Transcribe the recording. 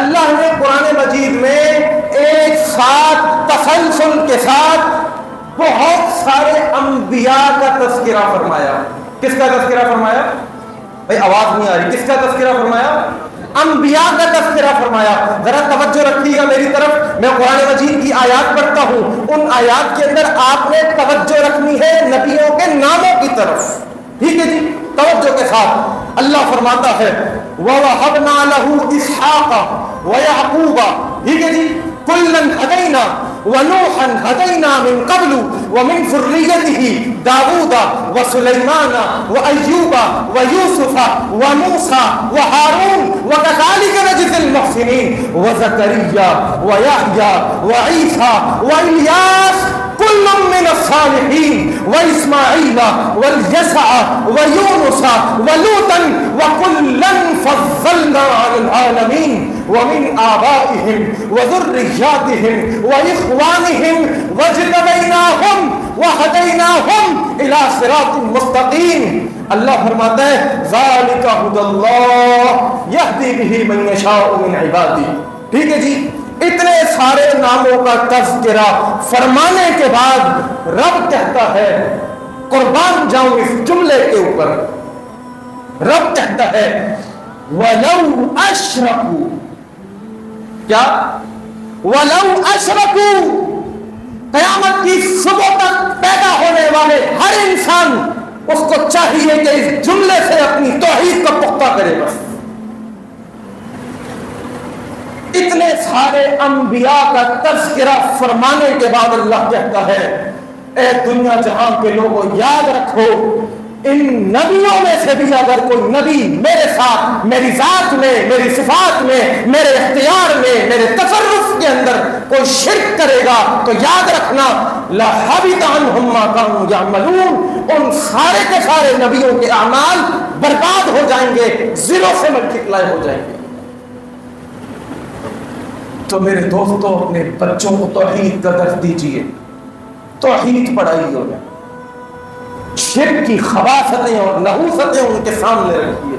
اللہ نے قرآن مجید میں ایک ساتھ تسلسل کے ساتھ بہت سارے انبیاء کا تذکرہ فرمایا. کس کا تذکرہ فرمایا؟ بھائی آواز نہیں آ رہی. کس کا تذکرہ فرمایا؟ انبیاء کا تذکرہ فرمایا. ذرا توجہ رکھیے گا میری طرف. میں قرآن مجید کی آیات پڑھتا ہوں. ان آیات کے اندر آپ نے توجہ رکھنی ہے نبیوں کے ناموں کی طرف. ٹھیک ہے جی, توجہ کے ساتھ. اللہ فرماتا ہے وَوَهَبْنَا لَهُ إِسْحَاقَ وَيَعْقُوبَ. ٹھیک ہے جی, كُلًّا هَدَيْنَا وَنُوحًا هَدَيْنَا مِن قَبْلُ وَمِن ذُرِّيَّتِهِ داود وسليمان وأيوب ويوسف وموسى وهارون وكذلك نجزي المحسنين وزكريا ويحيى وعيسى وإلياس كل من الصالحين وإسماعيل واليسع ويونس ولوطا وكلا فضلنا على العالمين ومن آبائهم وذرياتهم وإخوانهم واجتبيناهم وهديناهم إلى صراط مستقيم. اللہ فرماتا ہے ذالک ھدی اللہ یہدی بہ من یشاء من عبادہ. ٹھیک ہے جی, اتنے سارے ناموں کا تذکرہ فرمانے کے بعد رب کہتا ہے, قربان جاؤں اس جملے کے اوپر, رب کہتا ہے وَلَوْ أَشْرَكُوا. کیا؟ وَلَوْ أَشْرَكُوا. قیامت کی صبح تک پیدا ہونے والے ہر انسان اس کو چاہیے کہ اس جملے سے اپنی توحید کو پختہ کرے. بس اتنے سارے انبیاء کا تذکرہ فرمانے کے بعد اللہ کہتا ہے اے دنیا جہاں کے لوگوں, یاد رکھو ان نبیوں میں سے بھی اگر کوئی نبی میرے ساتھ, میری ذات میں, میری صفات میں, میرے اختیار میں, میرے تصرف کے اندر کوئی شرک کرے گا تو یاد رکھنا لَحَبِطَ عَنْهُمْ مَا كَانُوا يَعْمَلُونَ. ان سارے کے سارے نبیوں کے اعمال برباد ہو جائیں گے, زیرو سے ملٹیپلائی ہو جائیں گے. تو میرے دوستوں اپنے بچوں کو توحید کا درس دیجیے, توحید پڑھائیے, شرک کی خباثتیں اور نحوستیں ان کے سامنے رکھیے.